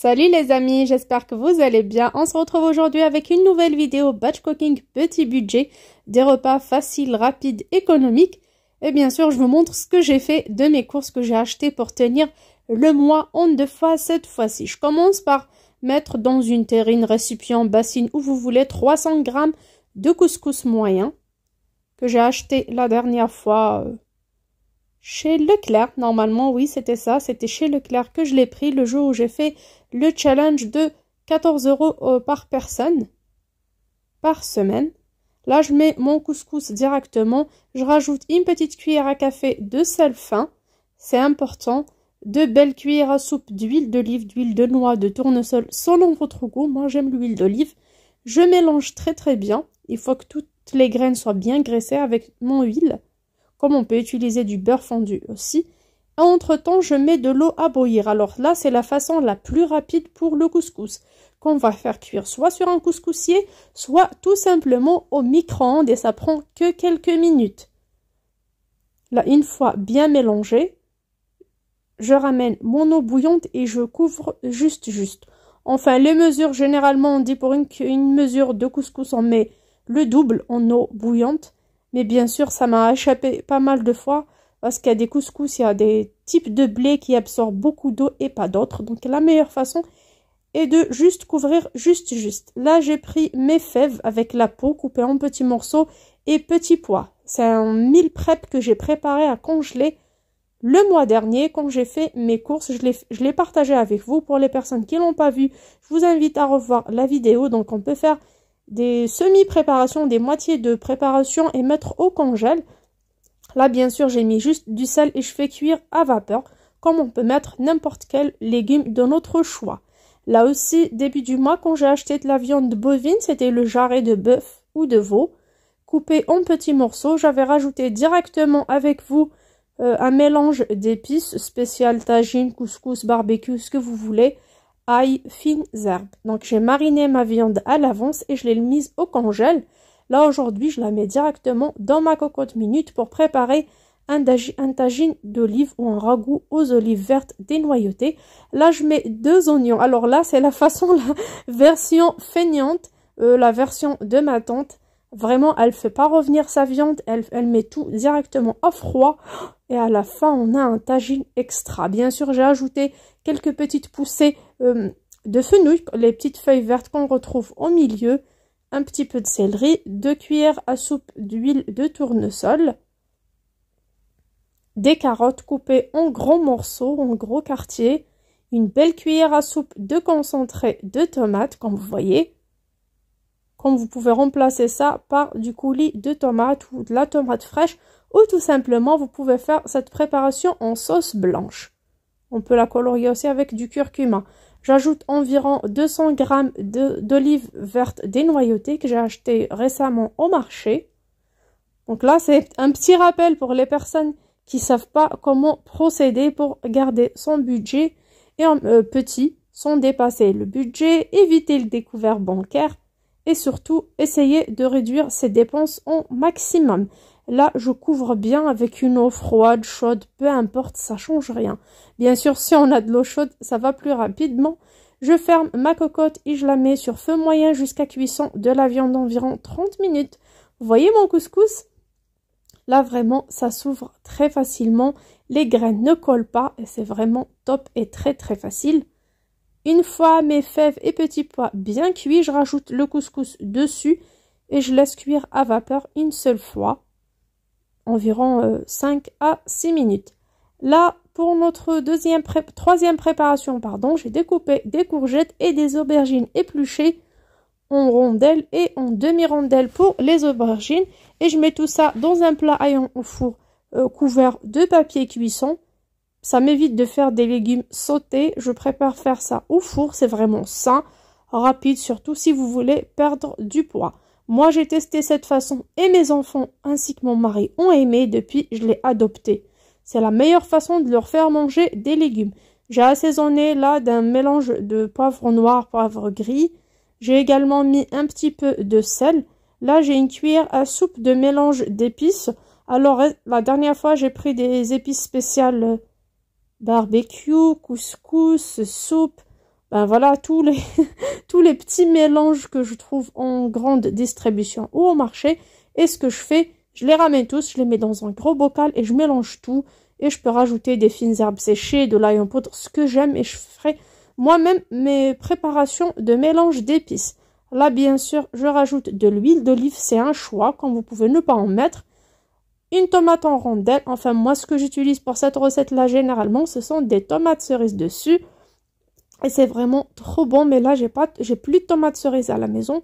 Salut les amis, j'espère que vous allez bien. On se retrouve aujourd'hui avec une nouvelle vidéo batch cooking petit budget, des repas faciles, rapides, économiques. Et bien sûr, je vous montre ce que j'ai fait de mes courses que j'ai achetées pour tenir le mois en 2 fois cette fois-ci. Je commence par mettre dans une terrine, récipient, bassine où vous voulez 300 g de couscous moyen que j'ai acheté la dernière fois chez Leclerc. Normalement, oui, c'était ça. C'était chez Leclerc que je l'ai pris le jour où j'ai fait le challenge de 14 € par personne, par semaine. Là, je mets mon couscous directement. Je rajoute une petite cuillère à café de sel fin. C'est important. 2 belles cuillères à soupe d'huile d'olive, d'huile de noix, de tournesol, selon votre goût. Moi, j'aime l'huile d'olive. Je mélange très bien. Il faut que toutes les graines soient bien graissées avec mon huile. Comme on peut utiliser du beurre fondu aussi. Entre-temps, je mets de l'eau à bouillir. Alors là, c'est la façon la plus rapide pour le couscous, qu'on va faire cuire soit sur un couscoussier, soit tout simplement au micro-ondes et ça prend que quelques minutes. Là, une fois bien mélangé, je ramène mon eau bouillante et je couvre juste. Enfin, les mesures, généralement, on dit pour une mesure de couscous, on met le double en eau bouillante. Mais bien sûr, ça m'a échappé pas mal de fois parce qu'il y a des couscous, il y a des types de blé qui absorbent beaucoup d'eau et pas d'autres. Donc la meilleure façon est de juste couvrir juste. Là, j'ai pris mes fèves avec la peau coupée en petits morceaux et petits pois. C'est un meal prep que j'ai préparé à congeler le mois dernier quand j'ai fait mes courses. Je l'ai partagé avec vous. Pour les personnes qui l'ont pas vu, je vous invite à revoir la vidéo. Donc on peut faire des semi-préparations, des moitiés de préparation et mettre au congèle. Là, bien sûr, j'ai mis juste du sel et je fais cuire à vapeur, comme on peut mettre n'importe quel légume de notre choix. Là aussi, début du mois, quand j'ai acheté de la viande bovine, c'était le jarret de bœuf ou de veau, coupé en petits morceaux. J'avais rajouté directement avec vous un mélange d'épices spécial tagine, couscous, barbecue, ce que vous voulez, ail, fines herbes. Donc, j'ai mariné ma viande à l'avance et je l'ai mise au congèle. Là, aujourd'hui, je la mets directement dans ma cocotte minute pour préparer un tagine d'olive ou un ragoût aux olives vertes dénoyautées. Là, je mets 2 oignons. Alors là, c'est la façon, la version feignante, la version de ma tante. Vraiment, elle fait pas revenir sa viande, elle met tout directement à froid. Et à la fin, on a un tagine extra. Bien sûr, j'ai ajouté quelques petites poussées de fenouil, les petites feuilles vertes qu'on retrouve au milieu. Un petit peu de céleri, 2 cuillères à soupe d'huile de tournesol, des carottes coupées en gros morceaux, en gros quartiers, une belle cuillère à soupe de concentré de tomates, comme vous voyez. Comme vous pouvez remplacer ça par du coulis de tomate ou de la tomate fraîche, ou tout simplement vous pouvez faire cette préparation en sauce blanche. On peut la colorier aussi avec du curcuma. J'ajoute environ 200 g d'olives vertes dénoyautées que j'ai achetées récemment au marché. Donc là, c'est un petit rappel pour les personnes qui ne savent pas comment procéder pour garder son budget et petit, sans dépasser le budget, éviter le découvert bancaire et surtout essayer de réduire ses dépenses au maximum. Là, je couvre bien avec une eau froide, chaude, peu importe, ça change rien. Bien sûr, si on a de l'eau chaude, ça va plus rapidement. Je ferme ma cocotte et je la mets sur feu moyen jusqu'à cuisson de la viande d'environ 30 minutes. Vous voyez mon couscous? Là, vraiment, ça s'ouvre très facilement. Les graines ne collent pas et c'est vraiment top et très facile. Une fois mes fèves et petits pois bien cuits, je rajoute le couscous dessus et je laisse cuire à vapeur une seule fois. Environ 5 à 6 minutes. Là, pour notre troisième préparation, j'ai découpé des courgettes et des aubergines épluchées en rondelles et en demi-rondelles pour les aubergines. Et je mets tout ça dans un plat aillant au four couvert de papier cuisson. Ça m'évite de faire des légumes sautés. Je préfère faire ça au four. C'est vraiment sain, rapide, surtout si vous voulez perdre du poids. Moi, j'ai testé cette façon et mes enfants ainsi que mon mari ont aimé depuis je l'ai adopté. C'est la meilleure façon de leur faire manger des légumes. J'ai assaisonné là d'un mélange de poivre noir, poivre gris. J'ai également mis un petit peu de sel. Là, j'ai une cuillère à soupe de mélange d'épices. Alors, la dernière fois, j'ai pris des épices spéciales barbecue, couscous, soupe. Ben voilà, tous les, tous les petits mélanges que je trouve en grande distribution ou au marché. Et ce que je fais, je les ramène tous, je les mets dans un gros bocal et je mélange tout. Et je peux rajouter des fines herbes séchées, de l'ail en poudre, ce que j'aime. Et je ferai moi-même mes préparations de mélange d'épices. Là, bien sûr, je rajoute de l'huile d'olive, c'est un choix, quand vous pouvez ne pas en mettre. Une tomate en rondelles, enfin moi ce que j'utilise pour cette recette-là généralement, ce sont des tomates cerises dessus. Et c'est vraiment trop bon, mais là j'ai plus de tomates cerises à la maison.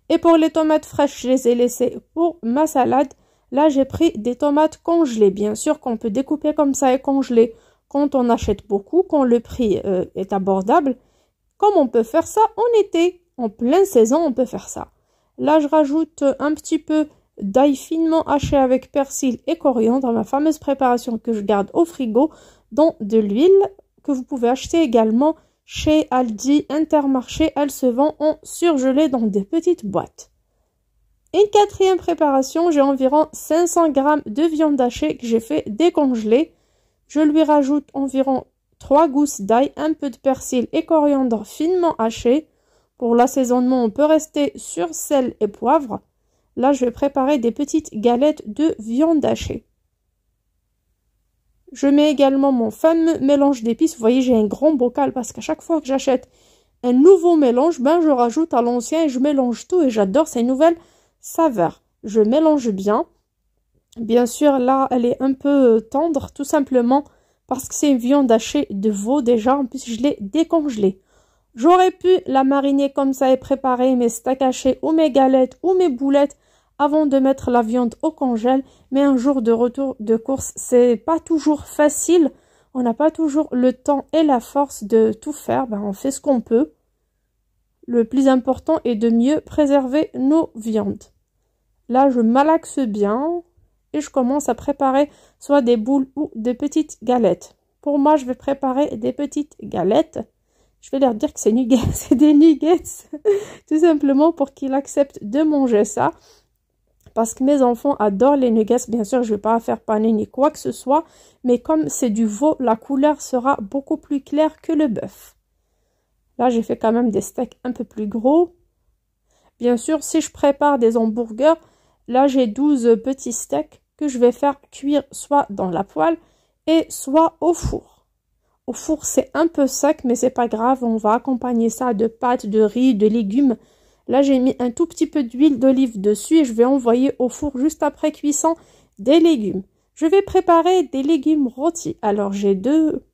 Et pour les tomates fraîches, je les ai laissées pour ma salade. Là j'ai pris des tomates congelées, bien sûr qu'on peut découper comme ça et congeler quand on achète beaucoup, quand le prix est abordable. Comme on peut faire ça en été, en pleine saison on peut faire ça. Là je rajoute un petit peu d'ail finement haché avec persil et coriandre, ma fameuse préparation que je garde au frigo, dans de l'huile que vous pouvez acheter également chez Aldi, Intermarché. Elle se vend en surgelé dans des petites boîtes. Une quatrième préparation, j'ai environ 500 g de viande hachée que j'ai fait décongeler. Je lui rajoute environ 3 gousses d'ail, un peu de persil et coriandre finement haché. Pour l'assaisonnement, on peut rester sur sel et poivre. Là, je vais préparer des petites galettes de viande hachée. Je mets également mon fameux mélange d'épices. Vous voyez, j'ai un grand bocal parce qu'à chaque fois que j'achète un nouveau mélange, ben, je rajoute à l'ancien et je mélange tout et j'adore ces nouvelles saveurs. Je mélange bien. Bien sûr, là, elle est un peu tendre, tout simplement parce que c'est une viande hachée de veau déjà. En plus, je l'ai décongelée. J'aurais pu la mariner comme ça et préparer mes steaks hachés ou mes galettes ou mes boulettes avant de mettre la viande au congèle, mais un jour de retour de course, c'est pas toujours facile. On n'a pas toujours le temps et la force de tout faire. Ben, on fait ce qu'on peut. Le plus important est de mieux préserver nos viandes. Là, je malaxe bien et je commence à préparer soit des boules ou des petites galettes. Pour moi, je vais préparer des petites galettes. Je vais leur dire que c'est des nuggets, tout simplement pour qu'ils acceptent de manger ça. Parce que mes enfants adorent les nuggets. Bien sûr, je ne vais pas faire paner ni quoi que ce soit. Mais comme c'est du veau, la couleur sera beaucoup plus claire que le bœuf. Là, j'ai fait quand même des steaks un peu plus gros. Bien sûr, si je prépare des hamburgers, là, j'ai 12 petits steaks que je vais faire cuire soit dans la poêle et soit au four. Au four, c'est un peu sec, mais c'est pas grave. On va accompagner ça de pâtes, de riz, de légumes. Là, j'ai mis un tout petit peu d'huile d'olive dessus et je vais envoyer au four juste après cuisson des légumes. Je vais préparer des légumes rôtis. Alors, j'ai 2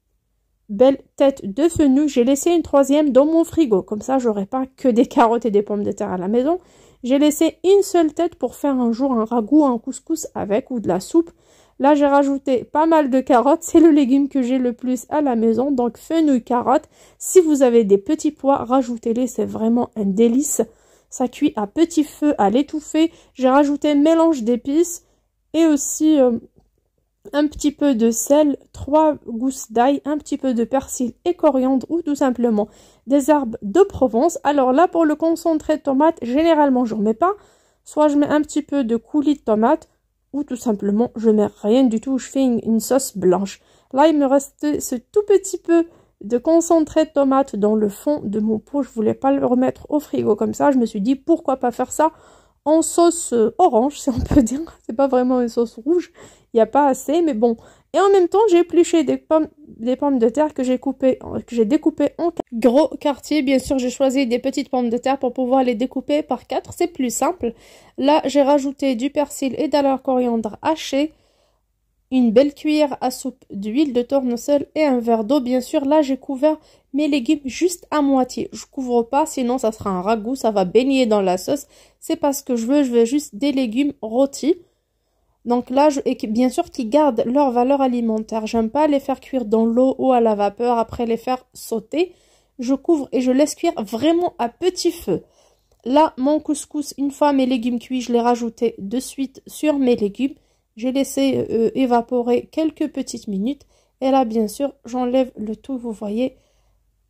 belles têtes de fenouil. J'ai laissé une troisième dans mon frigo. Comme ça, j'aurai pas que des carottes et des pommes de terre à la maison. J'ai laissé une seule tête pour faire un jour un ragoût, un couscous avec ou de la soupe. Là, j'ai rajouté pas mal de carottes. C'est le légume que j'ai le plus à la maison. Donc, fenouil, carottes. Si vous avez des petits pois, rajoutez-les. C'est vraiment un délice. Ça cuit à petit feu, à l'étouffer. J'ai rajouté un mélange d'épices et aussi un petit peu de sel, 3 gousses d'ail, un petit peu de persil et coriandre ou tout simplement des herbes de Provence. Alors là, pour le concentré de tomate, généralement, je ne mets pas. Soit je mets un petit peu de coulis de tomate ou tout simplement, je mets rien du tout. Je fais une sauce blanche. Là, il me reste ce tout petit peu de concentré de tomate dans le fond de mon pot. Je voulais pas le remettre au frigo comme ça. Je me suis dit, pourquoi pas faire ça en sauce orange, si on peut dire. C'est pas vraiment une sauce rouge. Il n'y a pas assez, mais bon. Et en même temps, j'ai épluché des pommes de terre que j'ai découpées en gros quartiers. Bien sûr, j'ai choisi des petites pommes de terre pour pouvoir les découper par 4. C'est plus simple. Là, j'ai rajouté du persil et de la coriandre haché. Une belle cuillère à soupe d'huile de tournesol et un verre d'eau. Bien sûr, là, j'ai couvert mes légumes juste à moitié. Je couvre pas, sinon ça sera un ragoût, ça va baigner dans la sauce. C'est pas ce que je veux juste des légumes rôtis. Donc là, et bien sûr, qui gardent leur valeur alimentaire. J'aime pas les faire cuire dans l'eau ou à la vapeur, après les faire sauter. Je couvre et je laisse cuire vraiment à petit feu. Là, mon couscous, une fois mes légumes cuits, je les rajoutais de suite sur mes légumes. J'ai laissé évaporer quelques petites minutes. Et là, bien sûr, j'enlève le tout. Vous voyez,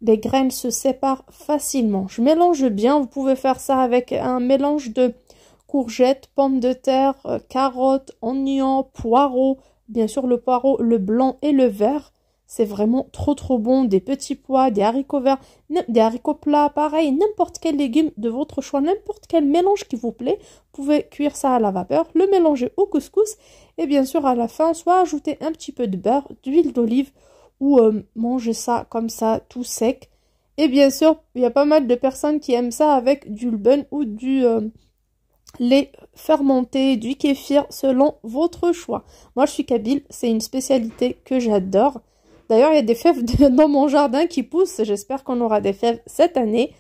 les graines se séparent facilement. Je mélange bien. Vous pouvez faire ça avec un mélange de courgettes, pommes de terre, carottes, oignons, poireaux. Bien sûr, le poireau, le blanc et le vert. C'est vraiment trop bon. Des petits pois, des haricots verts, des haricots plats, pareil, n'importe quel légume de votre choix, n'importe quel mélange qui vous plaît. Vous pouvez cuire ça à la vapeur, le mélanger au couscous et bien sûr à la fin, soit ajouter un petit peu de beurre, d'huile d'olive ou manger ça comme ça, tout sec. Et bien sûr, il y a pas mal de personnes qui aiment ça avec du lebain ou du lait fermenté, du kéfir, selon votre choix. Moi, je suis kabyle, c'est une spécialité que j'adore. D'ailleurs, il y a des fèves dans mon jardin qui poussent. J'espère qu'on aura des fèves cette année.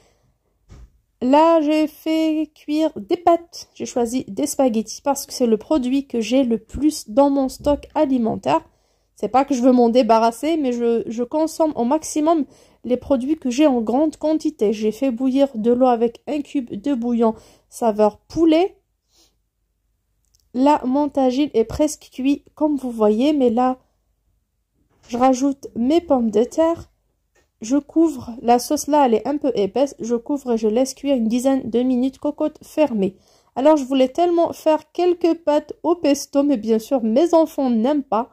Là, j'ai fait cuire des pâtes. J'ai choisi des spaghettis parce que c'est le produit que j'ai le plus dans mon stock alimentaire. C'est pas que je veux m'en débarrasser, mais je consomme au maximum les produits que j'ai en grande quantité. J'ai fait bouillir de l'eau avec un cube de bouillon saveur poulet. Là, mon tagine est presque cuit, comme vous voyez, mais là, je rajoute mes pommes de terre. Je couvre, la sauce là, elle est un peu épaisse. Je couvre et je laisse cuire une dizaine de minutes, cocotte fermée. Alors, je voulais tellement faire quelques pâtes au pesto, mais bien sûr, mes enfants n'aiment pas.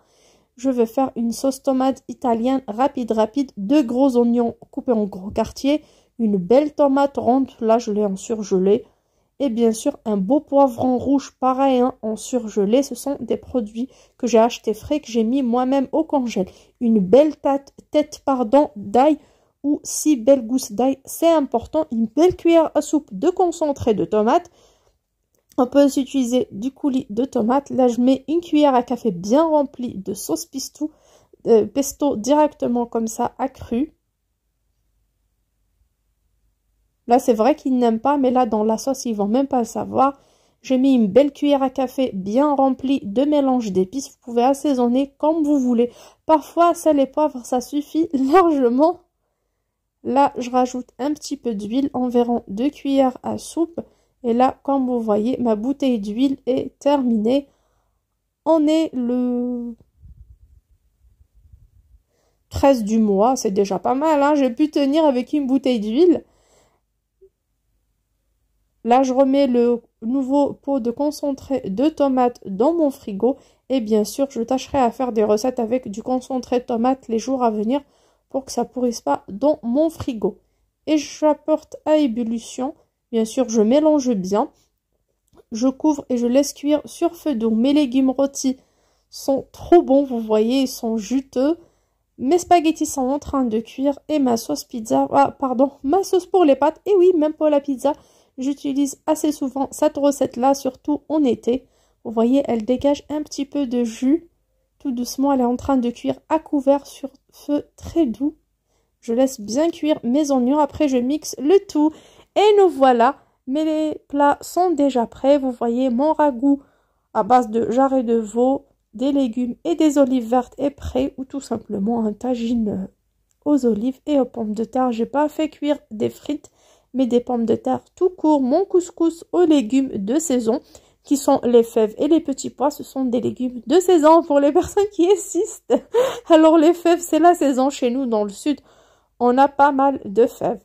Je vais faire une sauce tomate italienne rapide. 2 gros oignons coupés en gros quartiers. Une belle tomate ronde, là, je l'ai en surgelé. Et bien sûr, un beau poivron rouge, pareil, hein, en surgelé. Ce sont des produits que j'ai achetés frais, que j'ai mis moi-même au congèle. Une belle tête d'ail ou 6 belles gousses d'ail, c'est important. Une belle cuillère à soupe de concentré de tomate. On peut aussi utiliser du coulis de tomate. Là, je mets une cuillère à café bien remplie de sauce pesto directement comme ça, accrue. Là, c'est vrai qu'ils n'aiment pas, mais là, dans la sauce, ils vont même pas le savoir. J'ai mis une belle cuillère à café bien remplie de mélange d'épices. Vous pouvez assaisonner comme vous voulez. Parfois, sel et poivre, ça suffit largement. Là, je rajoute un petit peu d'huile, environ 2 cuillères à soupe. Et là, comme vous voyez, ma bouteille d'huile est terminée. On est le 13 du mois, c'est déjà pas mal, hein. J'ai pu tenir avec une bouteille d'huile. Là, je remets le nouveau pot de concentré de tomates dans mon frigo. Et bien sûr, je tâcherai à faire des recettes avec du concentré de tomates les jours à venir pour que ça ne pourrisse pas dans mon frigo. Et j'apporte à ébullition. Bien sûr, je mélange bien. Je couvre et je laisse cuire sur feu doux. Mes légumes rôtis sont trop bons, vous voyez, ils sont juteux. Mes spaghettis sont en train de cuire et ma sauce pizza, ma sauce pour les pâtes. Et oui, même pour la pizza. J'utilise assez souvent cette recette-là, surtout en été. Vous voyez, elle dégage un petit peu de jus. Tout doucement, elle est en train de cuire à couvert sur feu très doux. Je laisse bien cuire mes oignons. Après, je mixe le tout. Et nous voilà. Mes plats sont déjà prêts. Vous voyez, mon ragoût à base de jarret de veau, des légumes et des olives vertes est prêt. Ou tout simplement un tagine aux olives et aux pommes de terre. J'ai pas fait cuire des frites, mais des pommes de terre tout court. Mon couscous aux légumes de saison, qui sont les fèves et les petits pois. Ce sont des légumes de saison pour les personnes qui insistent. Alors les fèves, c'est la saison chez nous dans le sud. On a pas mal de fèves.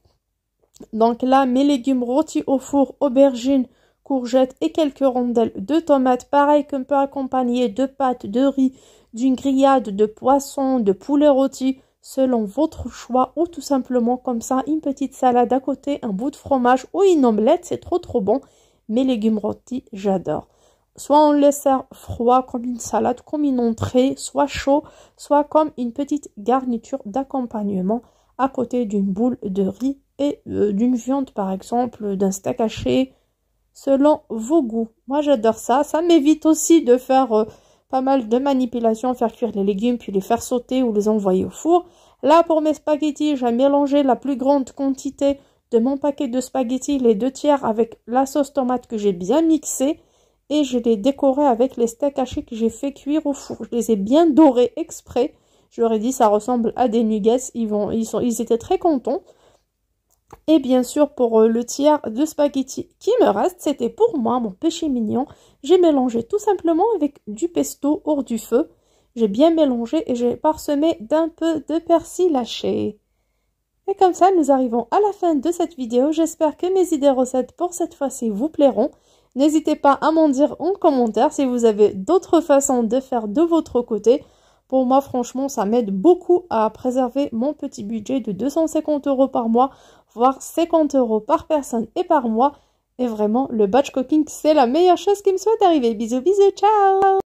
Donc là, mes légumes rôtis au four, aubergines, courgettes et quelques rondelles de tomates. Pareil qu'on peut accompagner de pâtes, de riz, d'une grillade, de poisson, de poulet rôti, selon votre choix, ou tout simplement comme ça, une petite salade à côté, un bout de fromage ou une omelette, c'est trop bon. Mes légumes rôtis, j'adore. Soit on les sert froid comme une salade, comme une entrée, soit chaud, soit comme une petite garniture d'accompagnement à côté d'une boule de riz et d'une viande par exemple, d'un steak haché, selon vos goûts. Moi j'adore ça, ça m'évite aussi de faire pas mal de manipulations, faire cuire les légumes puis les faire sauter ou les envoyer au four. Là pour mes spaghettis, j'ai mélangé la plus grande quantité de mon paquet de spaghettis, les 2/3 avec la sauce tomate que j'ai bien mixée. Et je les décorais avec les steaks hachés que j'ai fait cuire au four. Je les ai bien dorés exprès. Je leur ai dit ça ressemble à des nuggets. Ils étaient très contents. Et bien sûr, pour le tiers de spaghettis qui me reste, c'était pour moi, mon péché mignon. J'ai mélangé tout simplement avec du pesto hors du feu. J'ai bien mélangé et j'ai parsemé d'un peu de persil haché. Et comme ça, nous arrivons à la fin de cette vidéo. J'espère que mes idées recettes pour cette fois-ci vous plairont. N'hésitez pas à m'en dire en commentaire si vous avez d'autres façons de faire de votre côté. Pour moi, franchement, ça m'aide beaucoup à préserver mon petit budget de 250 € par mois, voire 50 € par personne et par mois. Et vraiment, le batch cooking, c'est la meilleure chose qui me soit arrivée. Bisous, bisous, ciao!